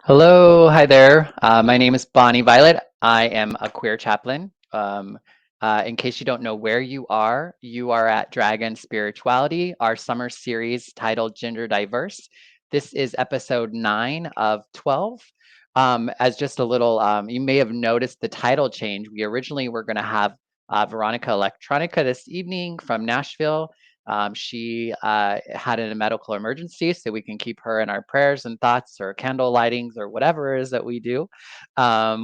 Hello, hi there. My name is Bonnie Violet. I am a queer chaplain. In case you don't know where you are at Dragon Spirituality, our summer series titled Gender Diverse. This is episode 9 of 12. As just a little, you may have noticed the title change. We originally were going to have Veronica Electronica this evening from Nashville. She had a medical emergency, so we can keep her in our prayers and thoughts, or candle lightings, or whatever it is that we do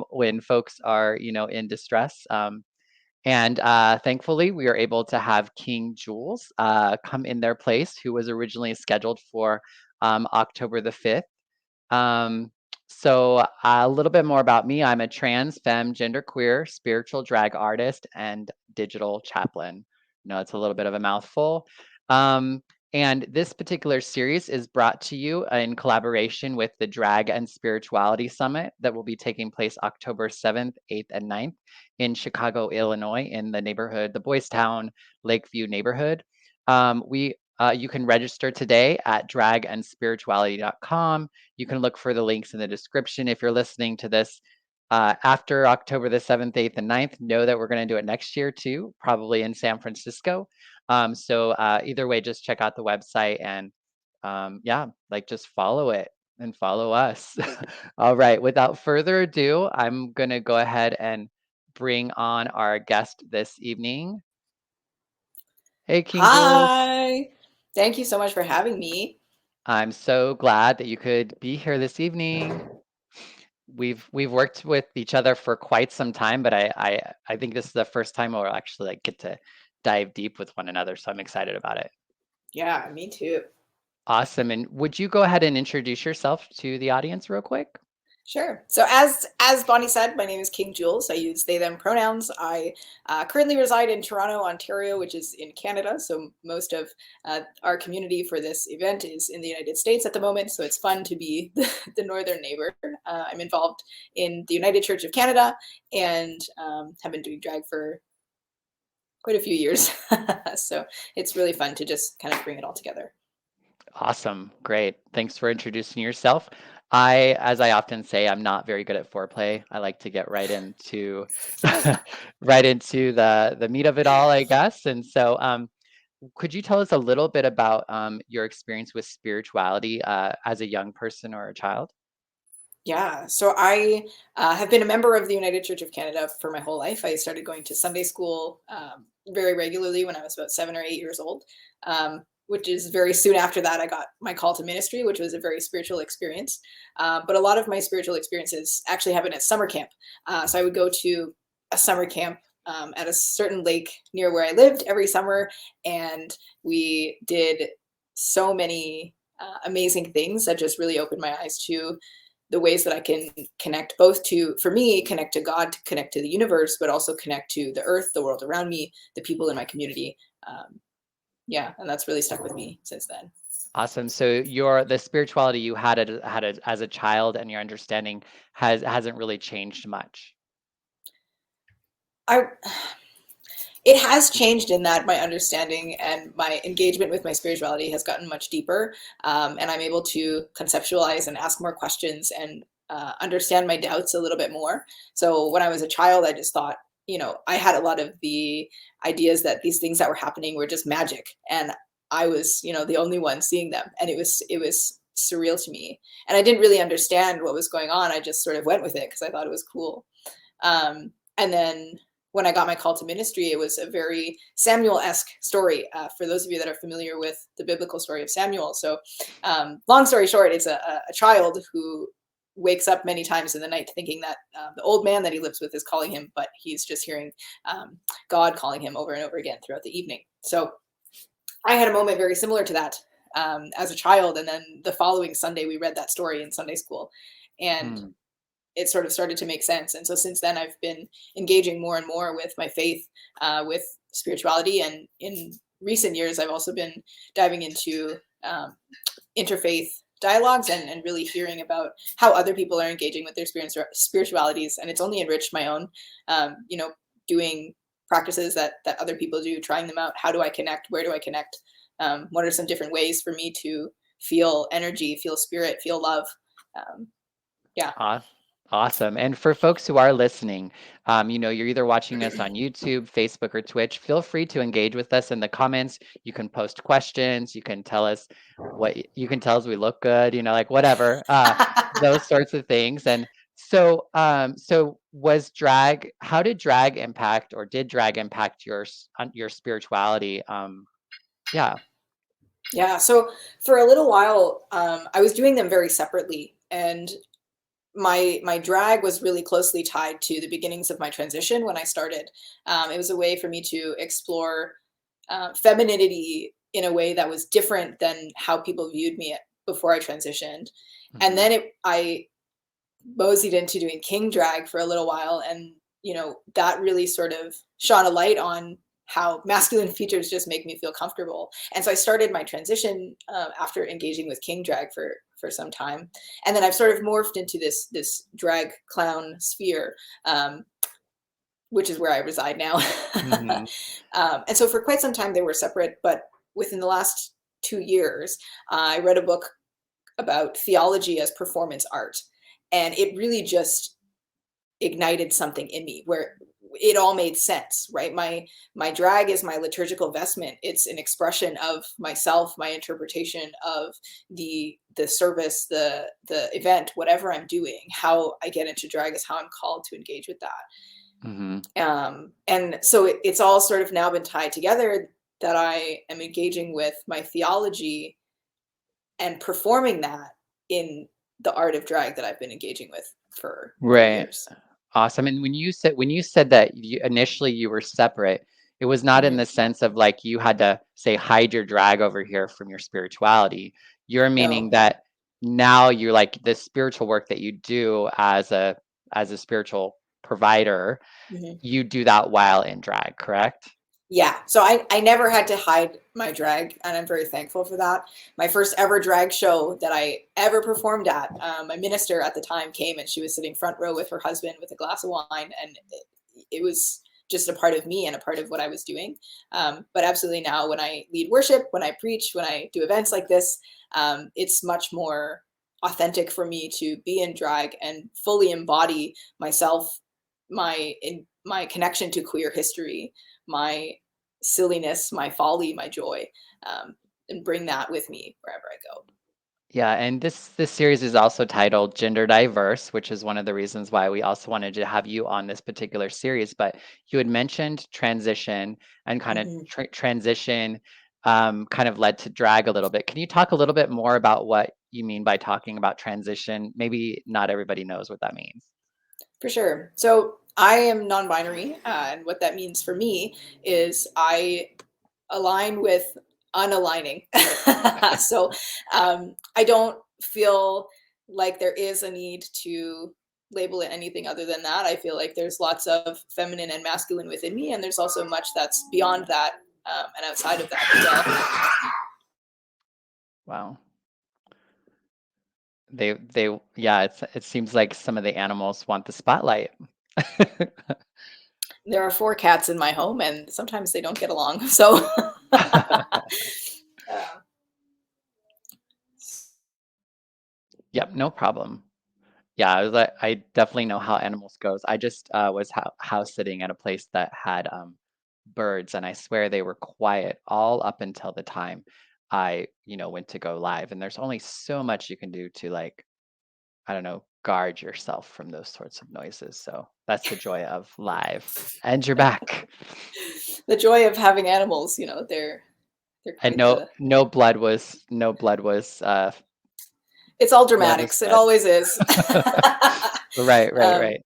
when folks are, in distress. And thankfully, we are able to have King Julez come in their place, who was originally scheduled for October the 5th. So a little bit more about me. I'm a trans, femme, genderqueer, spiritual drag artist, and digital chaplain. It's a little bit of a mouthful. Um, and this particular series is brought to you in collaboration with the Drag and Spirituality Summit that will be taking place October 7th, 8th, and 9th in Chicago, Illinois, in the neighborhood, the Boys Town, Lakeview neighborhood. You can register today at dragandspirituality.com. You can look for the links in the description. If you're listening to this after October the 7th, 8th, and 9th, know that we're going to do it next year too, probably in San Francisco. So either way, just check out the website and just follow it and follow us. All right, without further ado, I'm going to go ahead and bring on our guest this evening. Hey, King Julez. Hi. Thank you so much for having me. I'm so glad that you could be here this evening. We've worked with each other for quite some time, but I think this is the first time we'll actually get to dive deep with one another, so I'm excited about it. Yeah, me too. Awesome. And would you go ahead and introduce yourself to the audience real quick? Sure. So as Bonnie said, my name is King Julez. I use they them pronouns. I currently reside in Toronto, Ontario, which is in Canada. So most of our community for this event is in the United States at the moment. So it's fun to be the northern neighbor. I'm involved in the United Church of Canada and have been doing drag for quite a few years. So it's really fun to just kind of bring it all together. Awesome. Great. Thanks for introducing yourself. As I often say, I'm not very good at foreplay. I like to get right into right into the meat of it all, I guess. And so, could you tell us a little bit about your experience with spirituality as a young person or a child? Yeah, so I have been a member of the United Church of Canada for my whole life. I started going to Sunday school very regularly when I was about 7 or 8 years old, which is very soon after that I got my call to ministry, which was a very spiritual experience. But a lot of my spiritual experiences actually happened at summer camp. So I would go to a summer camp at a certain lake near where I lived every summer, and we did so many amazing things that just really opened my eyes to the ways that I can connect both to, for me, connect to God, to connect to the universe, but also connect to the earth, the world around me, the people in my community. Yeah, and that's really stuck with me since then. Awesome. So the spirituality you had as a child and your understanding hasn't really changed much. I It has changed in that my understanding and my engagement with my spirituality has gotten much deeper, and I'm able to conceptualize and ask more questions and understand my doubts a little bit more. So when I was a child, I just thought, I had a lot of the ideas that these things that were happening were just magic, and I was, the only one seeing them, and it was surreal to me, and I didn't really understand what was going on. I just sort of went with it because I thought it was cool. And then when I got my call to ministry, it was a very Samuel-esque story. For those of you that are familiar with the biblical story of Samuel, so long story short, it's a child who wakes up many times in the night thinking that the old man that he lives with is calling him, but he's just hearing God calling him over and over again throughout the evening. So I had a moment very similar to that as a child, and then the following Sunday we read that story in Sunday school, and Hmm. it sort of started to make sense. And so since then, I've been engaging more and more with my faith, with spirituality. And in recent years, I've also been diving into interfaith dialogues and really hearing about how other people are engaging with their spiritualities. And it's only enriched my own, doing practices that other people do, trying them out. How do I connect? Where do I connect? What are some different ways for me to feel energy, feel spirit, feel love? Um, Yeah. Awesome. And for folks who are listening, you're either watching us on YouTube, Facebook, or Twitch, feel free to engage with us in the comments. You can post questions. You can tell us you can tell us we look good, like whatever, those sorts of things. And so how did drag impact, or did drag impact your spirituality? Yeah. Yeah. So for a little while, I was doing them very separately, and my drag was really closely tied to the beginnings of my transition when I started. It was a way for me to explore femininity in a way that was different than how people viewed me before I transitioned. And Hmm. then I moseyed into doing king drag for a little while, and that really sort of shone a light on how masculine features just make me feel comfortable. And so I started my transition after engaging with king drag for some time, and then I've sort of morphed into this drag clown sphere, which is where I reside now. Hmm. And so for quite some time they were separate, but within the last 2 years, I read a book about theology as performance art, and it really just ignited something in me where it all made sense. Right, my drag is my liturgical vestment. It's an expression of myself, my interpretation of the service, the event, whatever I'm doing. How I get into drag is how I'm called to engage with that. Hmm. And so it's all sort of now been tied together, that I am engaging with my theology and performing that in the art of drag that I've been engaging with for Right. years. Awesome. And when you said that initially you were separate, it was not in Hmm. the sense of like you had to say hide your drag over here from your spirituality. You're meaning No. that now you're like the spiritual work that you do as a spiritual provider, Hmm. you do that while in drag, correct? Yeah. So I never had to hide my drag, and I'm very thankful for that. My first ever drag show that I ever performed at, my minister at the time came, and she was sitting front row with her husband with a glass of wine, and it was just a part of me and a part of what I was doing. But absolutely now, when I lead worship, when I preach, when I do events like this, it's much more authentic for me to be in drag and fully embody myself, my connection to queer history, my silliness, my folly, my joy, and bring that with me wherever I go. Yeah, and this series is also titled Gender Diverse, which is one of the reasons why we also wanted to have you on this particular series. But you had mentioned transition and kind of Hmm. transition kind of led to drag a little bit. Can you talk a little bit more about what you mean by talking about transition? Maybe not everybody knows what that means. For sure. So I am non-binary, and what that means for me is I align with unaligning. So I don't feel like there is a need to label it anything other than that. I feel like there's lots of feminine and masculine within me, and there's also much that's beyond that, and outside of that as well. Wow. Yeah, it seems like some of the animals want the spotlight. There are 4 cats in my home, and sometimes they don't get along. So, uh, Yep, no problem. Yeah, I definitely know how animals goes. I just was house sitting at a place that had birds, and I swear they were quiet all up until the time I went to go live. And there's only so much you can do to like, I don't know, guard yourself from those sorts of noises. So that's the joy of live. And you're back. the joy of having animals, they're And quite no the. no blood was no It's all blood was dramatics. It shed. always is. Right, right, um, right.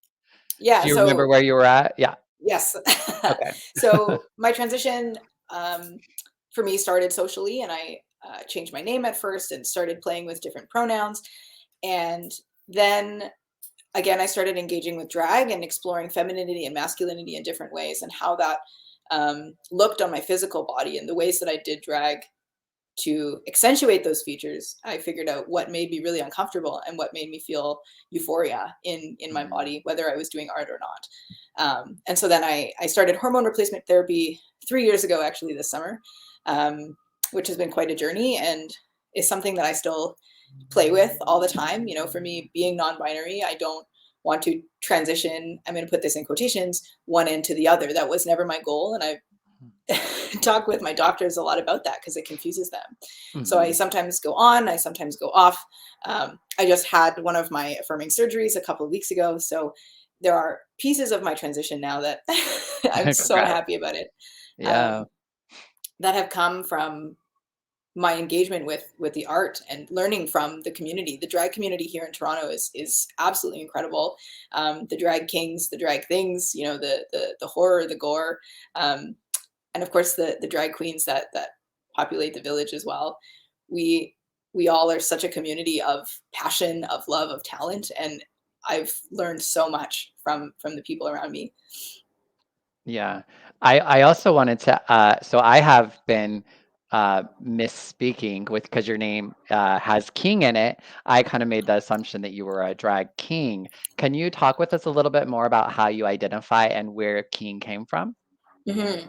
yeah. Do you remember So where you were at? Yeah. yes. Okay. So my transition, for me, started socially, and I changed my name at first and started playing with different pronouns, and then again I started engaging with drag and exploring femininity and masculinity in different ways, and how that looked on my physical body, and the ways that I did drag to accentuate those features. I figured out what made me really uncomfortable and what made me feel euphoria in my Mhm. body, whether I was doing art or not. And so then I started hormone replacement therapy 3 years ago, actually this summer, which has been quite a journey, and is something that I still play with all the time. You know, for me, being non-binary, I don't want to transition, I'm going to put this in quotations, one end to the other. That was never my goal. And I talk with my doctors a lot about that because it confuses them. So I Mhm. sometimes go on, I sometimes go off. I just had one of my affirming surgeries a couple of weeks ago. So there are pieces of my transition now that I'm so Congrats. happy about it, Yeah. um, that have come from my engagement with the art and learning from the community. The drag community here in Toronto is absolutely incredible. The drag kings, the drag things, you know, the horror, the gore, um, and of course the drag queens that populate the village as well. We we all are such a community of passion, of love, of talent, and I've learned so much from the people around me. Yeah. I also wanted to so I have been misspeaking with because your name has king in it. I kind of made the assumption that you were a drag king. Can you talk with us a little bit more about how you identify and where king came from? Hmm.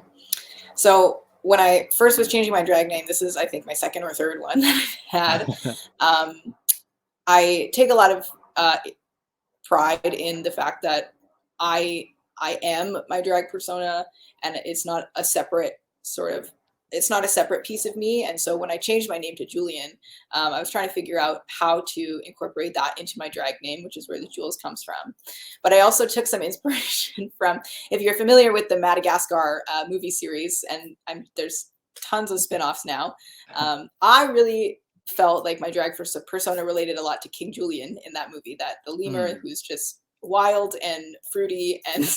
So when I first was changing my drag name, this is I think my second or third one that I've had. Um, I take a lot of pride in the fact that I I am my drag persona, and it's not a separate sort of, it's not a separate piece of me. And so when I changed my name to Julian, I was trying to figure out how to incorporate that into my drag name, which is where the Jules comes from. But I also took some inspiration from, if you're familiar with the Madagascar movie series, and there's tons of spin-offs now. I really felt like my drag persona related a lot to King Julian in that movie, that the lemur Mm. who's just wild and fruity and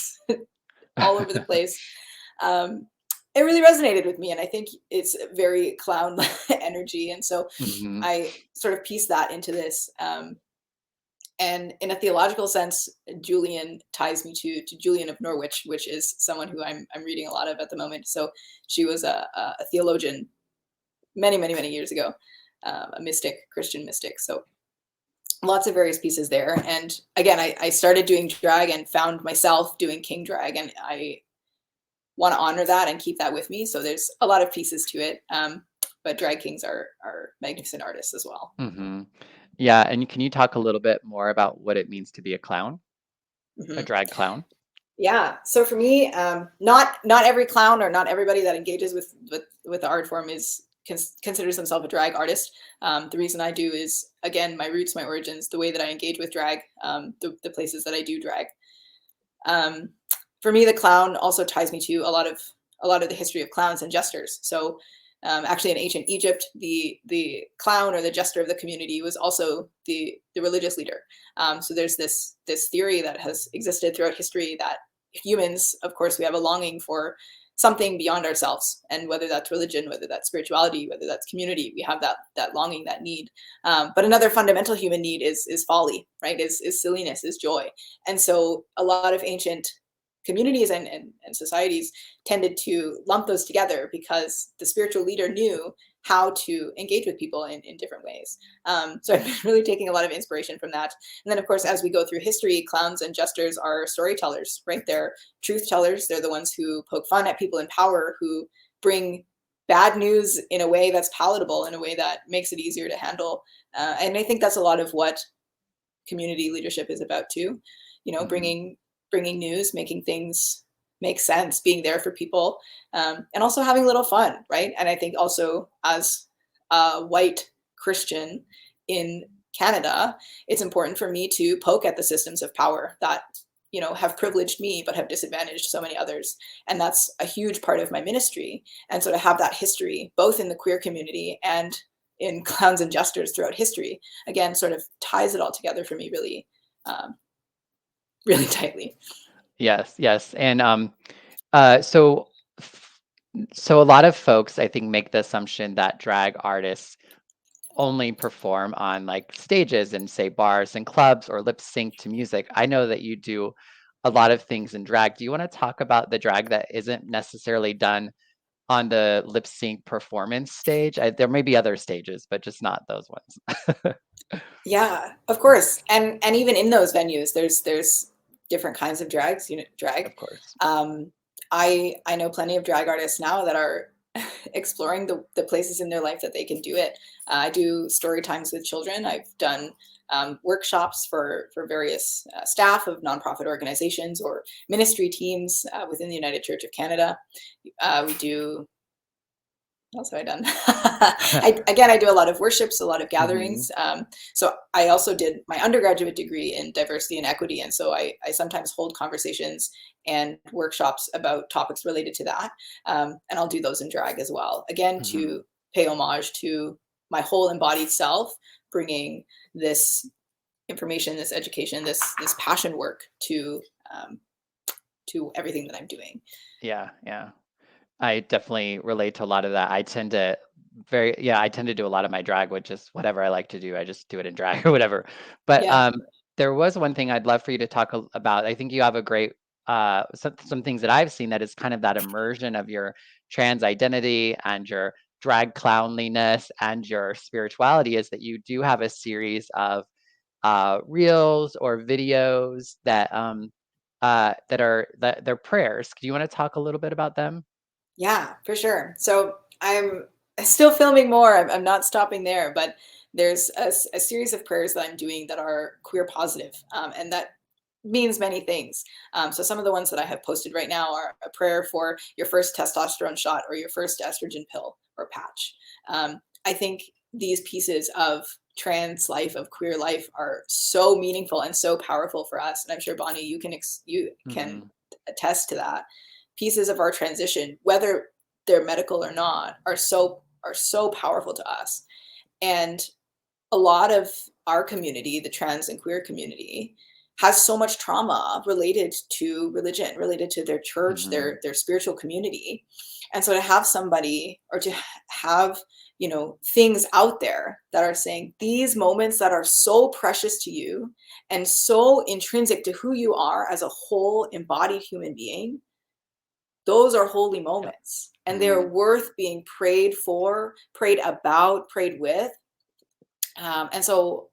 all over the place. Um, it really resonated with me, and I think it's very clown energy. And so Mhm. I sort of pieced that into this. And in a theological sense, Julian ties me to Julian of Norwich, which is someone who I'm reading a lot of at the moment. So she was a theologian many years ago, a mystic, Christian mystic. So lots of various pieces there. And again, I started doing drag and found myself doing king drag, and I want to honor that and keep that with me. So there's a lot of pieces to it. But drag kings are magnificent artists as well. Mhm. Yeah, and can you talk a little bit more about what it means to be a clown? A Hmm. drag clown? Yeah. So for me, not every clown or not everybody that engages with the art form is considers themselves a drag artist. The reason I do is, again, my roots, my origins, the way that I engage with drag, the places that I do drag. Um, for me, the clown also ties me to a lot of the history of clowns and jesters. So actually, in ancient Egypt, the clown or the jester of the community was also the religious leader. So there's this theory that has existed throughout history that humans, of course, we have a longing for something beyond ourselves, and whether that's religion, whether that's spirituality, whether that's community, we have that longing, that need. But another fundamental human need is folly, right? Is silliness, is joy. And so a lot of ancient communities and societies tended to lump those together because the spiritual leader knew how to engage with people in different ways. So I've been really taking a lot of inspiration from that. And then, of course, as we go through history, clowns and jesters are storytellers, right? They're truth tellers. They're the ones who poke fun at people in power, who bring bad news in a way that's palatable, in a way that makes it easier to handle. And I think that's a lot of what community leadership is about too. You know, Mhm. bringing news, making things make sense, being there for people, and also having a little fun, right? And I think also as a white Christian in Canada, it's important for me to poke at the systems of power that, you know, have privileged me but have disadvantaged so many others. And that's a huge part of my ministry. And so to have that history both in the queer community and in clowns and jesters throughout history, again, sort of ties it all together for me really, um, really tightly. Yes, yes, and, so f so a lot of folks, I think, make the assumption that drag artists only perform on, like, stages and, say, bars and clubs or lip sync to music. I know that you do a lot of things in drag. Do you wanna talk about the drag that isn't necessarily done on the lip sync performance stage? There may be other stages, but just not those ones. Yeah, of course. And even in those venues, there's different kinds of drags, you know, drag. Of course. Um, I know plenty of drag artists now that are exploring the places in their life that they can do it. I do story times with children. I've done workshops for various staff of nonprofit organizations or ministry teams within the United Church of Canada. We do, what else have I done? I do a lot of worships, a lot of Hmm. gatherings. So I also did my undergraduate degree in diversity and equity. And so I sometimes hold conversations and workshops about topics related to that. And I'll do those in drag as well. Again, Hmm. to pay homage to my whole embodied self, bringing this information, this education, this passion work um, to everything that I'm doing. Yeah, yeah. I definitely relate to a lot of that. I tend to do a lot of my drag, which is whatever I like to do. I just do it in drag or whatever. But Yeah. there was one thing I'd love for you to talk about. I think you have a great some things that I've seen that is kind of that immersion of your trans identity and your drag clownliness and your spirituality is that you do have a series of reels or videos that they're prayers. Do you want to talk a little bit about them? Yeah, for sure. So I'm still filming more. I'm not stopping there, but there's a series of prayers that I'm doing that are queer positive, and that means many things. So some of the ones that I have posted right now are a prayer for your first testosterone shot or your first estrogen pill or patch. I think these pieces of trans life, of queer life, are so meaningful and so powerful for us. And I'm sure Bonnie, you can Mhm. attest to that. Pieces of our transition, whether they're medical or not, are so powerful to us. And a lot of our community, the trans and queer community, has so much trauma related to religion, related to their church, Mhm. their spiritual community. And so to have somebody, or to have, things out there that are saying these moments that are so precious to you and so intrinsic to who you are as a whole embodied human being, those are holy Yep. moments, and they're Mhm. worth being prayed for, prayed about, prayed with. And so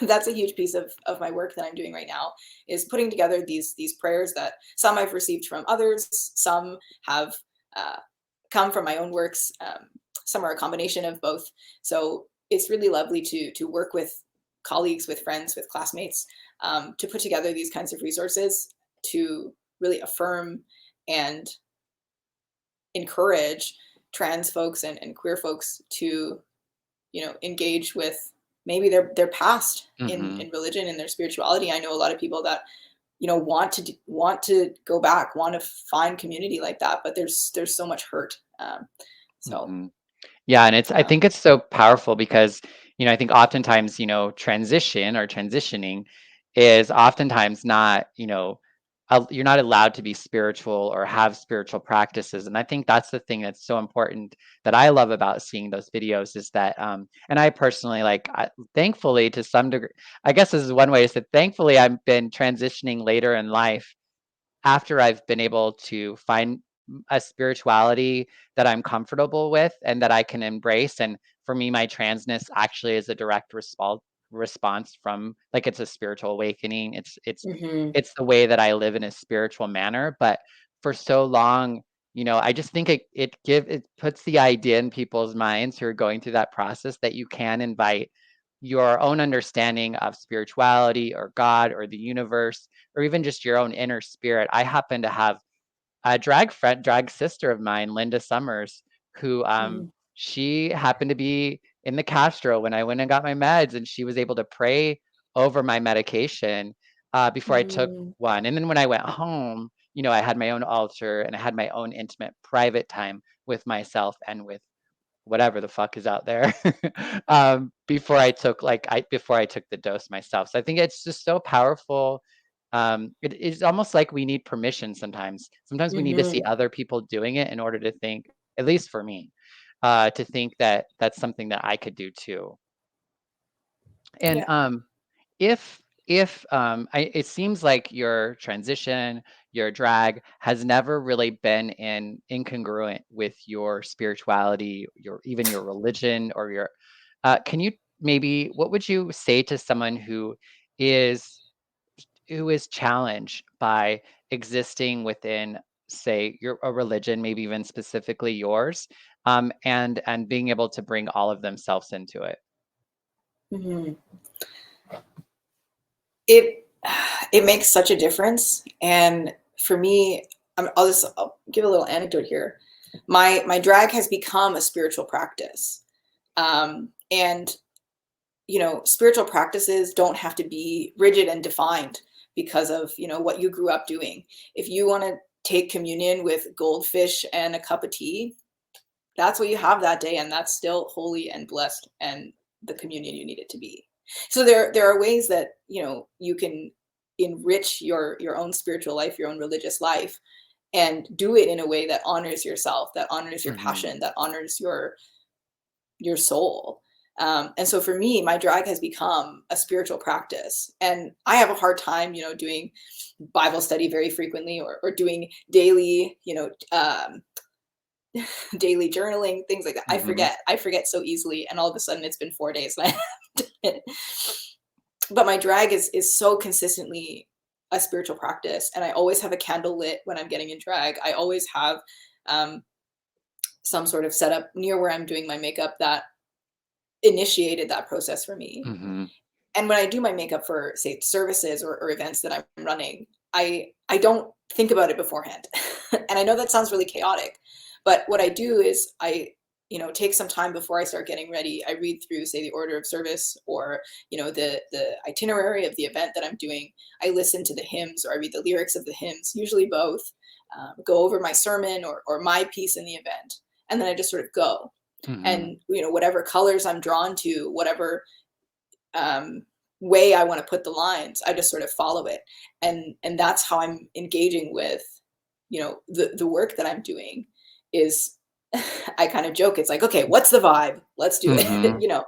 that's a huge piece of my work that I'm doing right now, is putting together these prayers that some I've received from others, some have uh, come from my own works, some are a combination of both. So it's really lovely to work with colleagues, with friends, with classmates, to put together these kinds of resources to really affirm and encourage trans folks and queer folks to engage with maybe their past Mhm. in religion and their spirituality. I know a lot of people that want to go back, want to find community like that, but there's so much hurt. So Mhm. Yeah, and I yeah. think it's so powerful because, I think oftentimes, transition or transitioning is oftentimes not, you're not allowed to be spiritual or have spiritual practices. And I think that's the thing that's so important that I love about seeing those videos is that, and I personally thankfully to some degree, I guess this is one way to say, thankfully I've been transitioning later in life after I've been able to find a spirituality that I'm comfortable with and that I can embrace. And for me, my transness actually is a direct response from like it's a spiritual awakening. Hmm. It's the way that I live in a spiritual manner. But for so long, I just think it puts the idea in people's minds who are going through that process that you can invite your own understanding of spirituality or God or the universe or even just your own inner spirit. I happen to have a drag sister of mine, Linda Summers, who Hmm. she happened to be in the Castro when I went and got my meds, and she was able to pray over my medication before I took Hmm. one. And then when I went home, I had my own altar and I had my own intimate private time with myself and with whatever the fuck is out there before I took the dose myself. So I think it's just so powerful. It's almost like we need permission sometimes. Sometimes we need to see Hmm. other people doing it in order to think, at least for me, to think that that's something that I could do too. And Yeah. it seems like your transition, your drag has never really been incongruent with your spirituality, even your religion or your. Can you maybe what would you say to someone is who is challenged by existing within say, a religion, maybe even specifically yours, and being able to bring all of themselves into it? Hmm. It it makes such a difference, and for me, I'll give a little anecdote here. My drag has become a spiritual practice, and spiritual practices don't have to be rigid and defined because of what you grew up doing. If you want to take communion with goldfish and a cup of tea, that's what you have that day, and that's still holy and blessed and the communion you need it to be. So there are ways that you can enrich your own spiritual life, your own religious life, and do it in a way that honors yourself, that honors your Mhm. passion, that honors your soul. And so for me, my drag has become a spiritual practice, and I have a hard time doing Bible study very frequently, or doing daily daily journaling, things like that. Mhm. I forget so easily, and all of a sudden it's been 4 days and I haven't done it. But my drag is so consistently a spiritual practice, and I always have a candle lit when I'm getting in drag. I always have um, some sort of setup near where I'm doing my makeup that initiated that process for me. Mhm. And when I do my makeup for, say, services or events that I'm running, I don't think about it beforehand. And I know that sounds really chaotic, but what I do is I take some time before I start getting ready. I read through, say, the order of service, or the itinerary of the event that I'm doing. I listen to the hymns, or I read the lyrics of the hymns, usually both. Go over my sermon or my piece in the event, and then I just sort of go. Mhm. And whatever colors I'm drawn to, whatever um, way I want to put the lines, I just sort of follow it, and that's how I'm engaging with the work that I'm doing. Is I kind of joke, it's like, okay, what's the vibe? Let's do it, Mhm.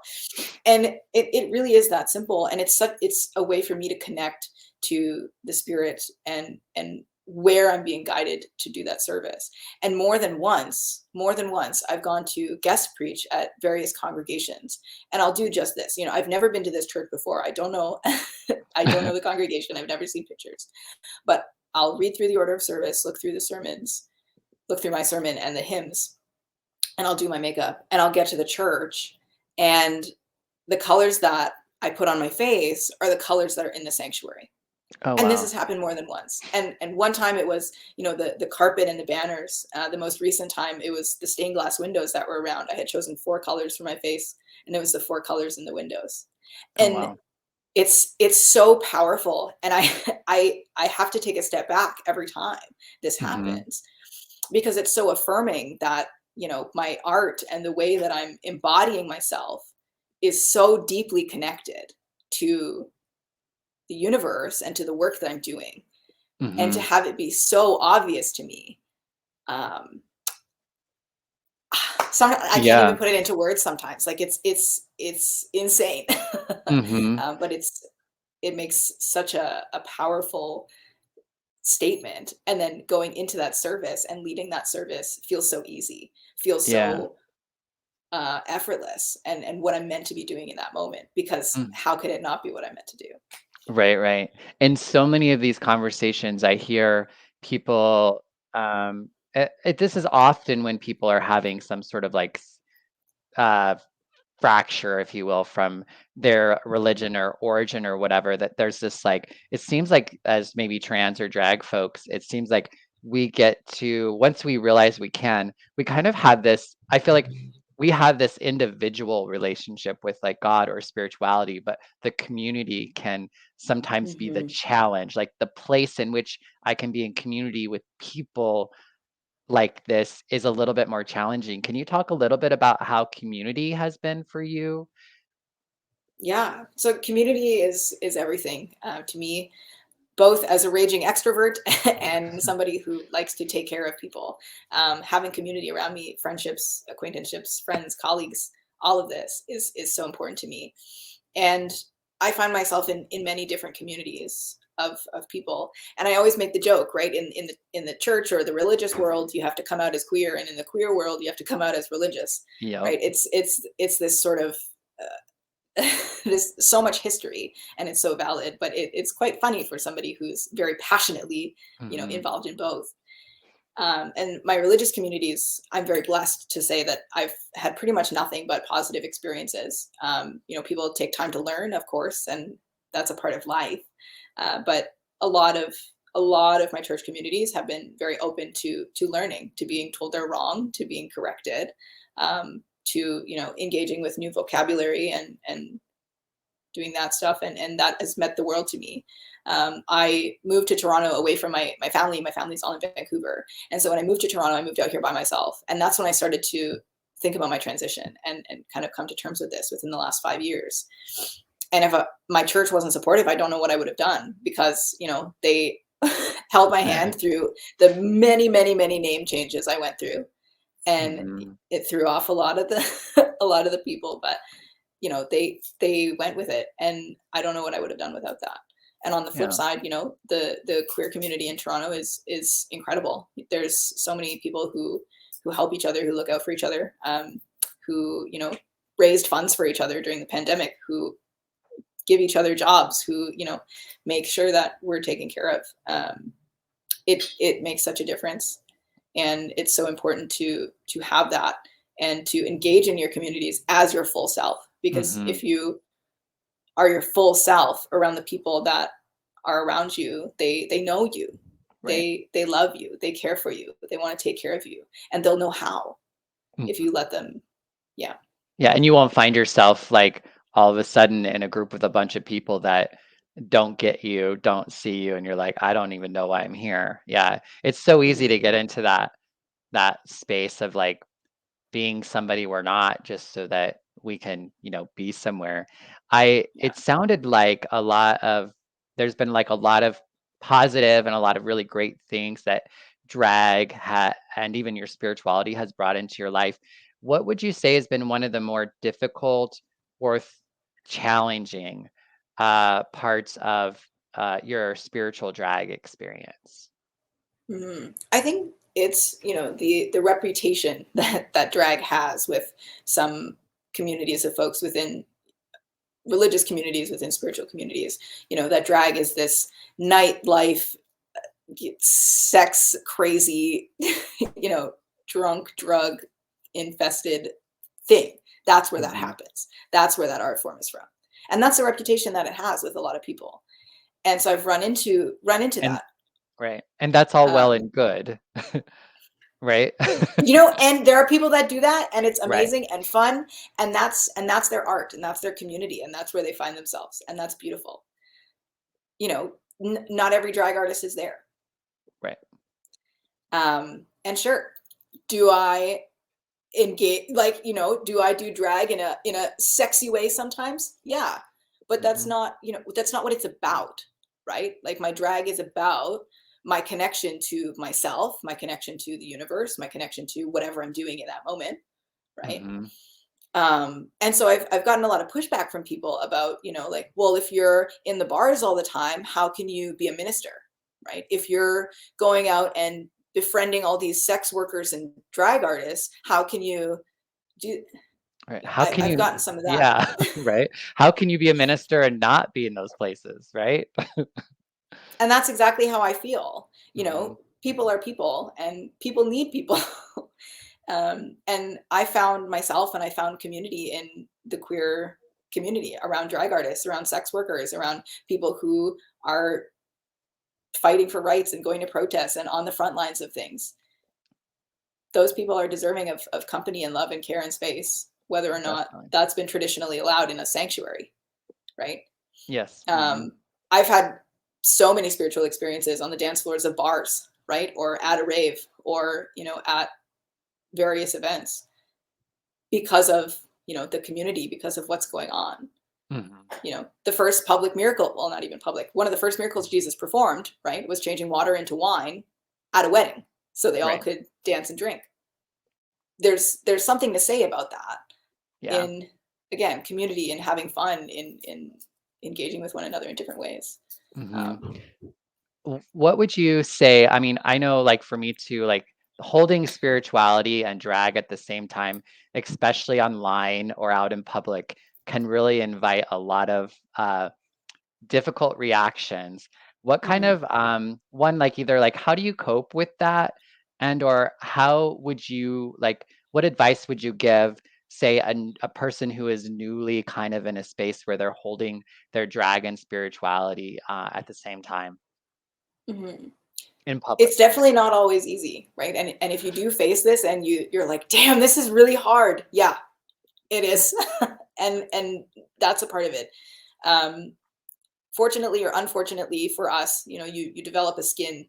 and it really is that simple, and it's a way for me to connect to the spirit, and where I'm being guided to do that service. And more than once I've gone to guest preach at various congregations, and I'll do just this. I've never been to this church before. I don't know I don't know the congregation. I've never seen pictures, but I'll read through the order of service, look through the sermons, look through my sermon and the hymns, and I'll do my makeup, and I'll get to the church, and the colors that I put on my face are the colors that are in the sanctuary. Oh, And this wow. has happened more than once. And one time it was, the carpet and the banners. The most recent time it was the stained glass windows that were around. I had chosen 4 colors for my face, and it was the 4 colors in the windows. Oh, And wow. it's so powerful. And I have to take a step back every time this Mhm. happens, because it's so affirming that my art and the way that I'm embodying myself is so deeply connected to the universe and to the work that I'm doing, and to Mhm. have it be so obvious to me. um I can't even Yeah. put it into words sometimes. Like, it's insane. Mhm. But it makes such a powerful statement, and then going into that service and leading that service feels so easy, feels Yeah. so effortless, and what I'm meant to be doing in that moment, because Mm. how could it not be what I'm meant to do? Right, right. In so many of these conversations, I hear people, this is often when people are having some sort of like uh, fracture, if you will, from their religion or origin or whatever, that there's this like, it seems like as maybe trans or drag folks, it seems like we get to, once we realize we kind of have this, I feel like we have this individual relationship with like God or spirituality, but the community can sometimes be the Hmm. challenge, like the place in which I can be in community with people like this is a little bit more challenging. Can you talk a little bit about how community has been for you? Yeah. So community is everything to me, both as a raging extrovert and somebody who likes to take care of people. Having community around me, friendships, acquaintanceships, friends, colleagues, all of this is so important to me. And I find myself in many different communities of people. And I always make the joke, right? In the church or the religious world, you have to come out as queer, and in the queer world, you have to come out as religious, Yep. right? It's this sort of there's so much history, and it's so valid, but it's quite funny for somebody who's very passionately Mhm. involved in both. And my religious communities, I'm very blessed to say that I've had pretty much nothing but positive experiences. People take time to learn, of course, and that's a part of life. But a lot of my church communities have been very open to learning, to being told they're wrong, to being corrected, to engaging with new vocabulary and doing that stuff, and that has meant the world to me. I moved to Toronto away from my family. My family's all in Vancouver, and so when I moved to Toronto, I moved out here by myself, and that's when I started to think about my transition and kind of come to terms with this within the last 5 years. And if my church wasn't supportive, I don't know what I would have done, because they held my hand Right. through the many, many, many name changes I went through, and Mhm. it threw off a lot of the a lot of the people, but they went with it, and I don't know what I would have done without that. And on the flip Yeah. side, the queer community in Toronto is incredible. There's so many people who help each other, who look out for each other, who raised funds for each other during the pandemic, who give each other jobs, who make sure that we're taken care of. It makes such a difference, and it's so important to have that and to engage in your communities as your full self, because Mhm. if you are your full self around the people that are around you, they know you, Right. they love you, they care for you, they want to take care of you, and they'll know how if Mhm. you let them. Yeah. Yeah, and you won't find yourself, like, all of a sudden in a group with a bunch of people that don't get you, don't see you, and you're like, "I don't even know why I'm here." Yeah, it's so easy to Mhm. get into that space of, like, being somebody we're not just so that we can, be somewhere. Yeah. It sounded like there's been like a lot of positive and a lot of really great things that and even your spirituality has brought into your life. What would you say has been one of the more difficult or challenging parts of your spiritual drag experience? I think it's the reputation that drag has with some communities of folks, within religious communities, within spiritual communities. That drag is this nightlife, sex crazy, you know, drunk, drug infested thing. That's where that Hmm. happens. That's where that art form is from. And that's the reputation that it has with a lot of people. And so I've run into And that. right, and that's all well Um, and good, right? and there are people that do that, and it's Right, amazing and fun, and that's their art, and that's their community, and that's where they find themselves, and that's beautiful. Not every drag artist is there. right. And sure, do I engage, like, do I do drag in a sexy way sometimes? Yeah. But Mhm. that's not what it's about, right? Like, my drag is about my connection to myself, my connection to the universe, my connection to whatever I'm doing in that moment, right? Mhm. And so I've gotten a lot of pushback from people about, like, well, if you're in the bars all the time, how can you be a minister, right? If you're going out and befriending all these sex workers and drag artists, how can you do? Right. How can I've you gotten some of that. Yeah, right? How can you be a minister and not be in those places, right? And that's exactly how I feel. Mhm. People are people, and people need people. And I found myself, and I found community in the queer community, around drag artists, around sex workers, around people who are fighting for rights and going to protests and on the front lines of things. Those people are deserving of company and love and care and space, whether or not Definitely. that's been traditionally allowed in a sanctuary, right? Yes. Mhm. Um, I've had so many spiritual experiences on the dance floors of bars, right? Or at a rave, or, at various events, because of, the community, because of what's going on. Mhm. The first public miracle, well, not even public, one of the first miracles Jesus performed, right, was changing water into wine at a wedding so they all Right. could dance and drink. There's something to say about that, Yeah. in, again, community and having fun in engaging with one another in different ways. Mhm. Um, What would you say? I mean, I know, like, for me too, like, holding spirituality and drag at the same time, especially online or out in public, can really invite a lot of difficult reactions. What kind mhm. of one, like, either like how do you cope with that? And or how would you like, what advice would you give, say, a person who is newly kind of in a space where they're holding their drag and spirituality at the same time Mhm. in public? It's definitely not always easy, right? And if you do face this and you're like, damn, this is really hard. Yeah, it is. And that's a part of it. Um, Fortunately or unfortunately for us, you develop a skin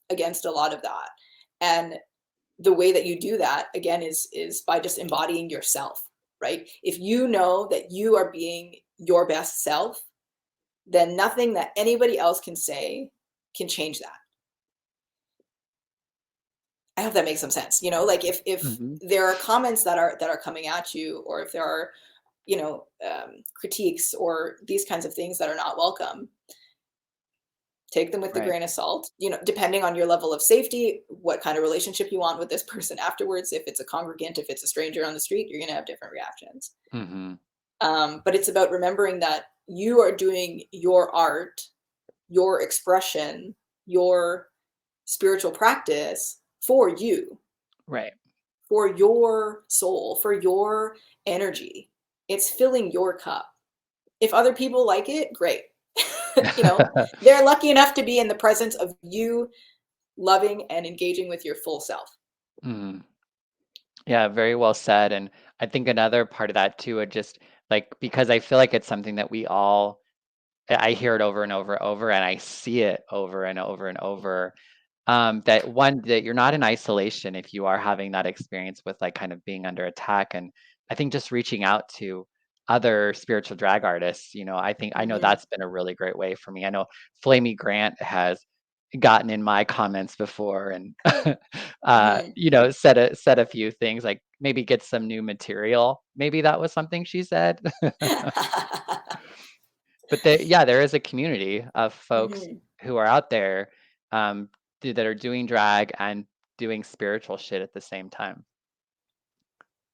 against a lot of that. And the way that you do that again is by just embodying yourself, right? If you know that you are being your best self, then nothing that anybody else can say can change that. I hope that makes some sense. Like if Hmm. there are comments that are coming at you, or if there are, critiques or these kinds of things that are not welcome, take them with a Right. grain of salt. Depending on your level of safety, what kind of relationship you want with this person afterwards. If it's a congregant, if it's a stranger on the street, you're going to have different reactions. Hmm. But it's about remembering that you are doing your art, your expression, your spiritual practice for you, Right. for your soul, for your energy. It's filling your cup. If other people like it, great. you know, they're lucky enough to be in the presence of you loving and engaging with your full self. Mhm. Yeah, very well said. And I think another part of that too, would just like, because I feel like it's something that we all, I hear it over and over and over, and I see it over and over and over. That one, that you're not in isolation if you are having that experience with like kind of being under attack. And I think just reaching out to other spiritual drag artists, I know Hmm. that's been a really great way for me. I know Flamey Grant has gotten in my comments before and Hmm. said a few things, like maybe get some new material. Maybe that was something she said. But yeah, there is a community of folks Hmm. who are out there, um, that are doing drag and doing spiritual shit at the same time,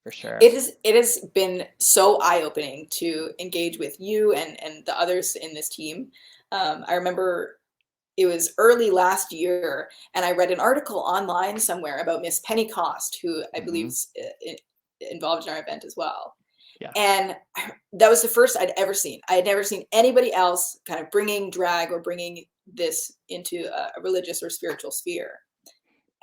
for sure. It has been so eye-opening to engage with you and the others in this team. I remember it was early last year, and I read an article online somewhere about Miss Pentecost, who I believe Hmm. is involved in our event as well. Yes. And that was the first I'd ever seen. I had never seen anybody else kind of bringing drag or bringing this into a religious or spiritual sphere.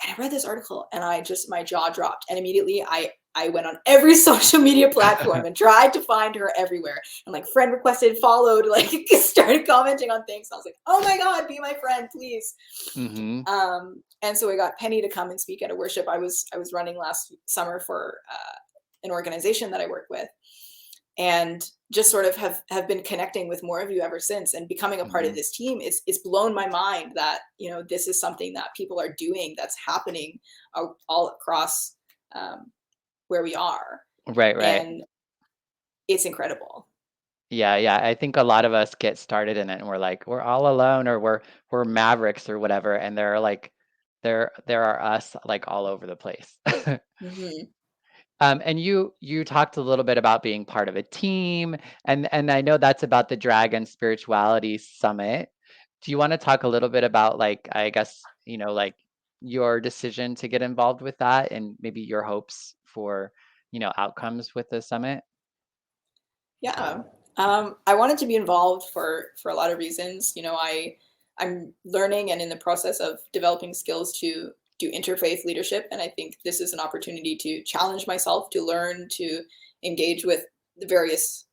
And I read this article and my jaw dropped. And immediately I went on every social media platform and tried to find her everywhere. And like friend requested, followed, like started commenting on things. I was like, oh my God, be my friend, please. Hmm. And so I got Penny to come and speak at a worship I was running last summer for an organization that I work with, and just sort of have been connecting with more of you ever since, and becoming a part of Hmm. this team. It's blown my mind that this is something that people are doing, that's happening all across where we are, Right, right. and it's incredible. Yeah, yeah. I think a lot of us get started in it and we're like, we're all alone, or we're mavericks or whatever. And they're like, there are us like all over the place. Hmm. And you talked a little bit about being part of a team, and I know that's about the Dragon Spirituality Summit. Do you want to talk a little bit about like, I guess, like your decision to get involved with that and maybe your hopes for, outcomes with the summit? Yeah. I wanted to be involved for a lot of reasons. I'm learning and in the process of developing skills to do interfaith leadership, and I think this is an opportunity to challenge myself, to learn, to engage with the various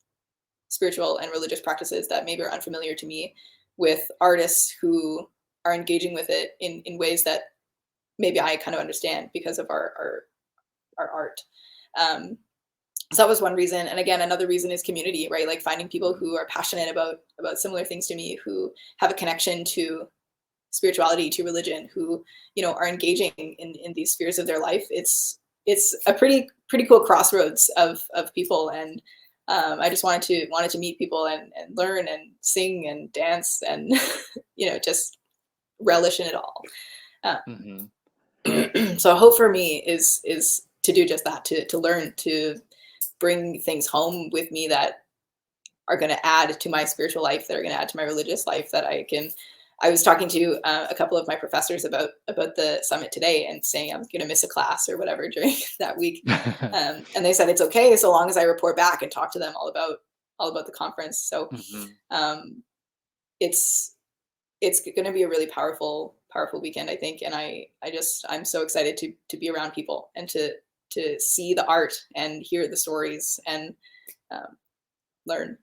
spiritual and religious practices that maybe are unfamiliar to me, with artists who are engaging with it in ways that maybe I kind of understand because of our art. Um, so that was one reason. And again, another reason is community, right? Like finding people Mhm. who are passionate about similar things to me, who have a connection to spirituality, to religion, who are engaging in these spheres of their life. It's a pretty cool crossroads of people. And I just wanted to meet people and learn and sing and dance and just relish in it all. uh, Mhm. so a hope for me is to do just that, to learn, to bring things home with me that are going to add to my spiritual life, that are going to add to my religious life, that I can I was talking to a couple of my professors about the summit today and saying I was going to miss a class or whatever during that week, and they said it's okay so long as I report back and talk to them all about the conference. So Mhm. um, it's it's going to be a really powerful weekend, I think, and I'm so excited to be around people and to see the art and hear the stories and um, learn.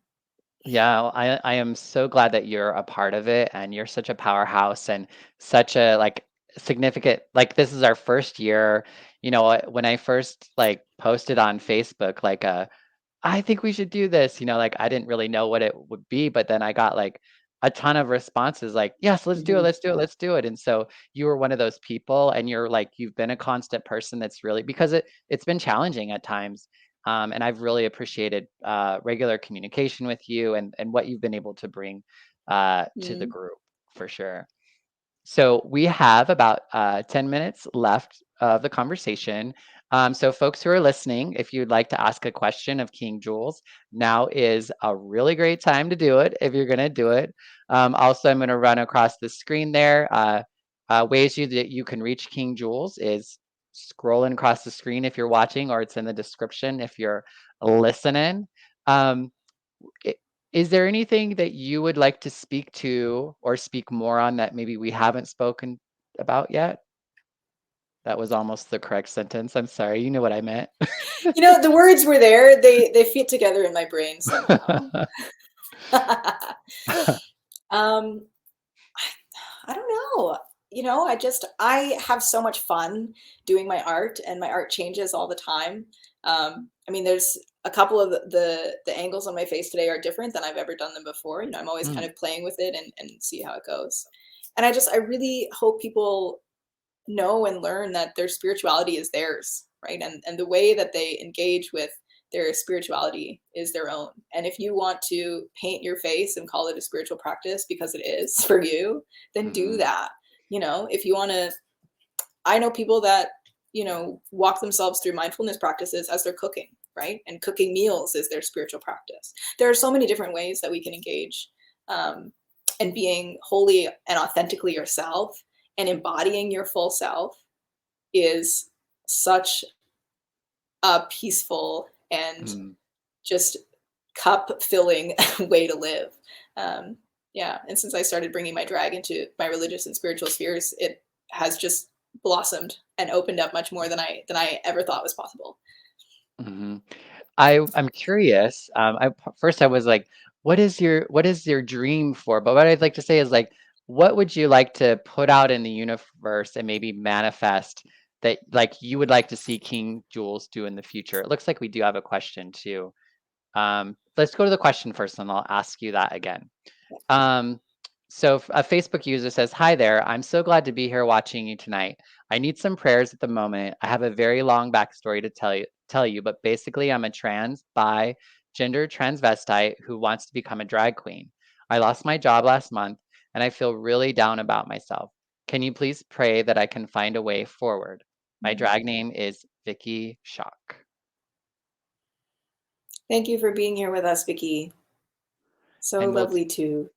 Yeah, well, I am so glad that you're a part of it and you're such a powerhouse and such a like significant like this is our first year. When I first like posted on Facebook like I think we should do this, like I didn't really know what it would be, but then I got like a ton of responses like, yes, let's do it, Mhm. let's do it, let's do it. And so you were one of those people and you're like you've been a constant person that's really because it's been challenging at times. And I've really appreciated regular communication with you and what you've been able to bring to the Mm. group for sure. So we have about 10 minutes left of the conversation. So folks who are listening, if you'd like to ask a question of King Jules, now is a really great time to do it if you're going to do it. Also, I'm going to run across the screen there. Ways that you can reach King Jules is scrolling across the screen if you're watching, or it's in the description if you're listening. Um, I Is there anything that you would like to speak to or speak more on that maybe we haven't spoken about yet? That was almost the correct sentence. I'm sorry, you knew what I meant. The words were there. They fit together in my brain somehow. um, I don't know. I have so much fun doing my art, and my art changes all the time. I mean, there's a couple of the angles on my face today are different than I've ever done them before. I'm always kind Mm, of playing with it and see how it goes. And I really hope people know and learn that their spirituality is theirs, right? And the way that they engage with their spirituality is their own. And if you want to paint your face and call it a spiritual practice because it is for you, then do mhm, that. If you want to, I know people that, walk themselves through mindfulness practices as they're cooking, right? And cooking meals is their spiritual practice. There are so many different ways that we can engage, um, and being wholly and authentically yourself and embodying your full self is such a peaceful and mm. just cup filling way to live. Um, yeah, and since I started bringing my drag into my religious and spiritual spheres, it has just blossomed and opened up much more than I ever thought was possible. Mhm. I'm curious. First I was like, what is your dream for? But what I'd like to say is like, what would you like to put out in the universe and maybe manifest that like you would like to see King Jules do in the future? It looks like we do have a question too. Let's go to the question first, and I'll ask you that again. Um, a Facebook user says, "Hi there. I'm so glad to be here watching you tonight. I need some prayers at the moment. I have a very long backstory to tell you, but basically I'm a trans, bi, gender transvestite who wants to become a drag queen. I lost my job last month and I feel really down about myself. Can you please pray that I can find a way forward? My drag name is Vicky Shock." Thank you for being here with us, Vicky. So And lovely too.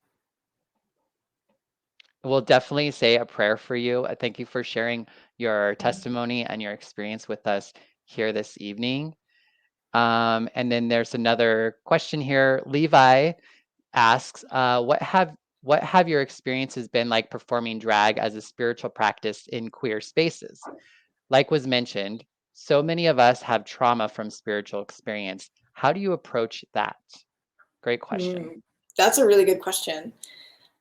we'll definitely say a prayer for you. Thank you for sharing your testimony and your experience with us here this evening. And then there's another question here. Levi asks, what have your experiences been like performing drag as a spiritual practice in queer spaces? Like was mentioned, so many of us have trauma from spiritual experience. How do you approach that? Great question. Mm, that's a really good question.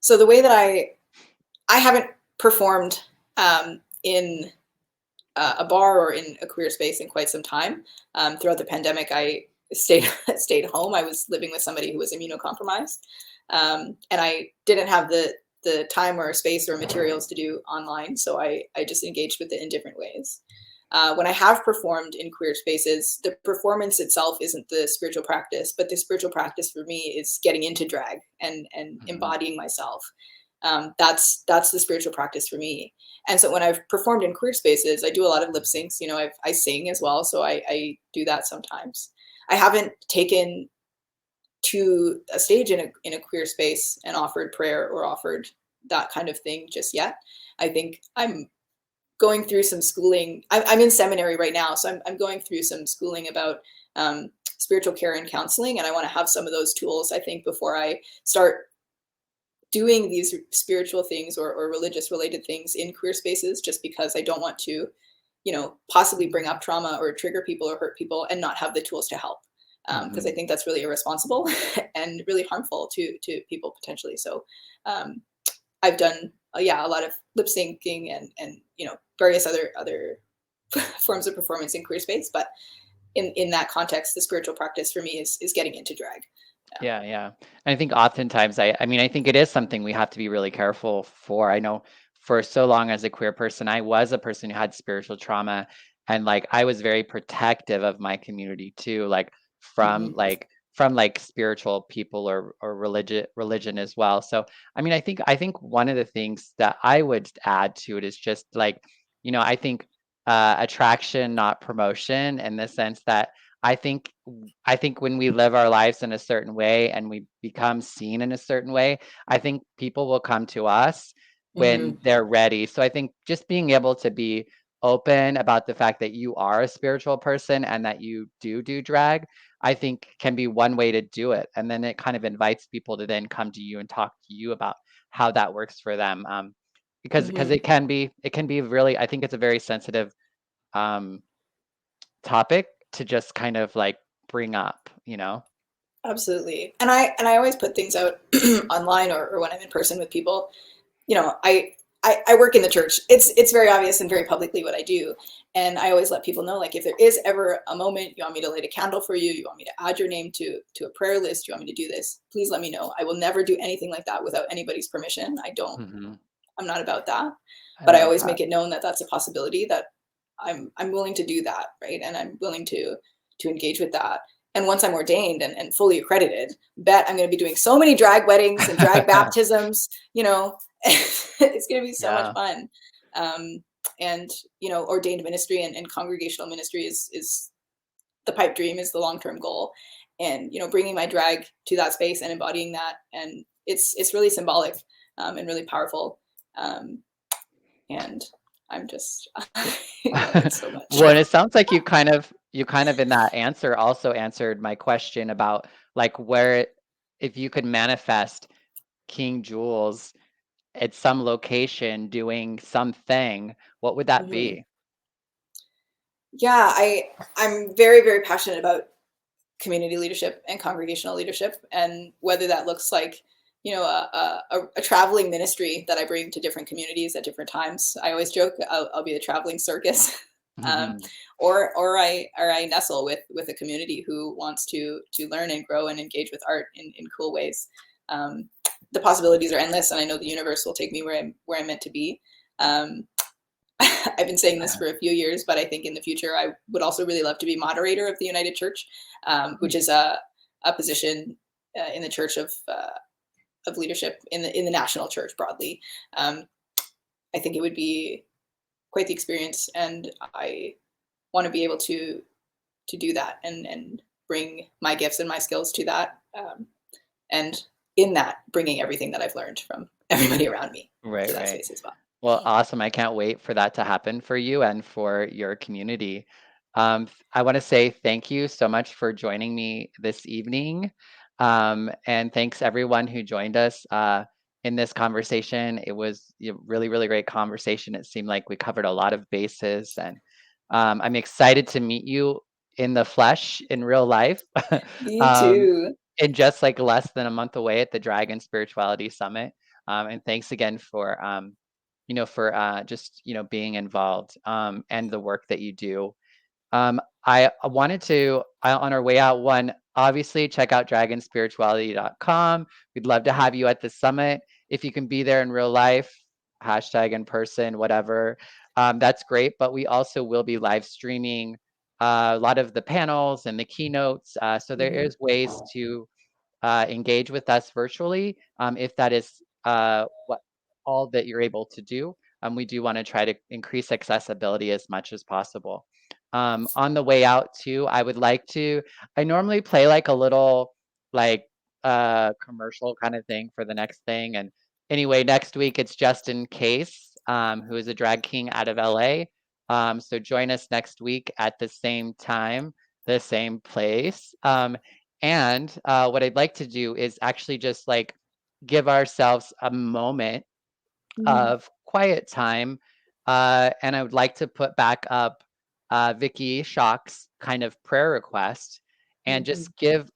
So the way that I haven't performed in a bar or in a queer space in quite some time. Throughout the pandemic, I stayed home. I was living with somebody who was immunocompromised, and I didn't have the time or space or materials to do online, so I just engaged with it in different ways. When I have performed in queer spaces, the performance itself isn't the spiritual practice, but the spiritual practice for me is getting into drag and Mhm, embodying myself. That's the spiritual practice for me. And so when I've performed in queer spaces, I do a lot of lip syncs. I sing as well, so I do that sometimes. I haven't taken to a stage in a queer space and offered prayer or offered that kind of thing just yet. I think I'm going through some schooling. I'm in seminary right now, so I'm going through some schooling about spiritual care and counseling, and I want to have some of those tools, I think, before I start doing these spiritual things or religious related things in queer spaces, just because I don't want to, possibly bring up trauma or trigger people or hurt people and not have the tools to help. Because I think that's really irresponsible and really harmful to people potentially. So I've done a lot of lip syncing and various other forms of performance in queer space, but in that context, the spiritual practice for me is getting into drag. Yeah, yeah. And I think oftentimes, I mean, I think it is something we have to be really careful for. I know for so long as a queer person, I was a person who had spiritual trauma, and like I was very protective of my community too, like from Hmm. like from like spiritual people or religion as well. So I think one of the things that I would add to it is just like, I think attraction, not promotion, in the sense that I think I think when we live our lives in a certain way and we become seen in a certain way, I think people will come to us when Hmm. they're ready. So I think just being able to be open about the fact that you are a spiritual person and that you do drag, I think can be one way to do it. And then it kind of invites people to then come to you and talk to you about how that works for them. Because Hmm. it can be really, I think it's a very sensitive um topic to just kind of like bring up. Absolutely. And I always put things out online or when I'm in person with people. I work in the church. It's very obvious and very publicly what I do. And I always let people know, like, if there is ever a moment you want me to light a candle for you, you want me to add your name to a prayer list, you want me to do this, please let me know. I will never do anything like that without anybody's permission. Mhm. I'm not about that. I But I love always that. make it known that that's a possibility, that I'm willing to do that, right? And I'm willing to engage with that. And once I'm ordained and fully accredited, bet I'm going to be doing so many drag weddings and drag baptisms. It's going to be so much Yeah. fun. Um, and ordained ministry and congregational ministry is the pipe dream, is the long term goal. And bringing my drag to that space and embodying that, and it's really symbolic and really powerful. Um, and I'm just I love it so much. Well, and it sounds like you kind of in that answer also answered my question about like if you could manifest King Jules at some location doing something, what would that Hmm. be? Yeah, I'm very very passionate about community leadership and congregational leadership, and whether that looks like a traveling ministry that I bring to different communities at different times. I always joke I'll be the traveling circus. um, Mhm. or I nestle with a community who wants to learn and grow and engage with art in cool ways. Um, the possibilities are endless, and I know the universe will take me where I'm meant to be. Um, I've been saying this for a few years, but I think in the future I would also really love to be moderator of the United Church, which is a position in the church of leadership in the national church broadly. Um, I think it would be quite the experience, and I want to be able to do that and bring my gifts and my skills to that, and in that bringing everything that I've learned from everybody around me Right, to that right. space as well. Well, awesome. I can't wait for that to happen for you and for your community. I want to say thank you so much for joining me this evening. And thanks everyone who joined us in this conversation. It was a really, really great conversation. It seemed like we covered a lot of bases, and I'm excited to meet you in the flesh in real life. Me um, too. in just like less than a month away at the Dragon Spirituality Summit. And thanks again for just being involved and the work that you do. I wanted to on our way out, one, obviously check out dragonspirituality.com. We'd love to have you at the summit. If you can be there in real life, hashtag in person, whatever, that's great. But we also will be live streaming a lot of the panels and the keynotes. So there Hmm. is ways to engage with us virtually if that is what all that you're able to do. We do want to try to increase accessibility as much as possible. On the way out too, I normally play like a little like commercial kind of thing for the next thing. And Anyway, next week it's Justin Case, who is a drag king out of LA. So join us next week at the same time, the same place. And what I'd like to do is actually just like give ourselves a moment of quiet time. And I would like to put back up Vicky Shock's kind of prayer request and just give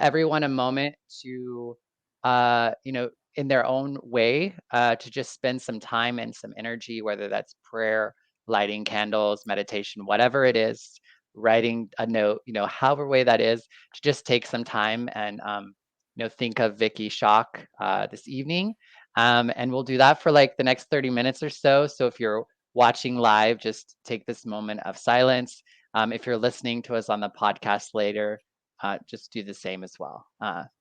everyone a moment to, in their own way, to just spend some time and some energy, whether that's prayer, lighting candles, meditation, whatever it is, writing a note, however way that is, to just take some time and, think of Vicky Shock this evening. And we'll do that for like the next 30 minutes or so. So if you're watching live, just take this moment of silence. If you're listening to us on the podcast later, just do the same as well.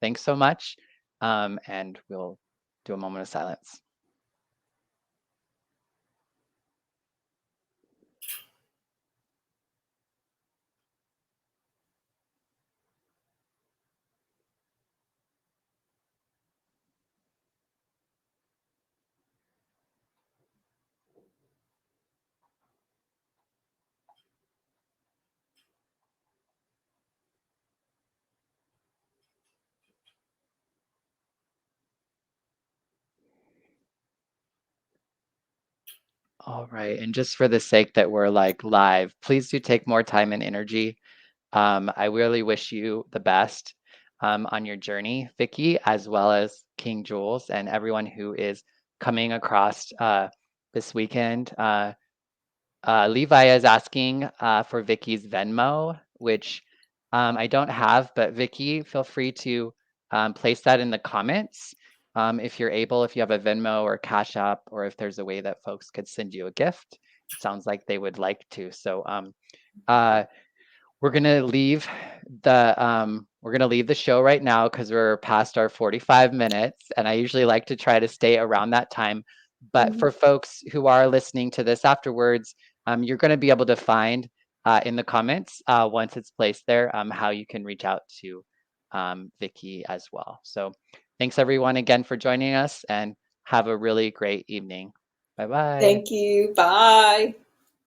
Thanks so much, and we'll do a moment of silence. All right, and just for the sake that we're like live, please do take more time and energy. I really wish you the best on your journey, Vicky, as well as King Jules and everyone who is coming across this weekend. Levi is asking for Vicky's Venmo, which I don't have, but Vicky, feel free to place that in the comments if you're able, if you have a Venmo or Cash App, or if there's a way that folks could send you a gift. It sounds like they would like to. So uh, we're gonna leave the show right now because we're past our 45 minutes, and I usually like to try to stay around that time. But for folks who are listening to this afterwards, you're going to be able to find in the comments once it's placed there how you can reach out to Vicky as well. So thanks everyone again for joining us, and have a really great evening. Bye bye. Thank you. Bye.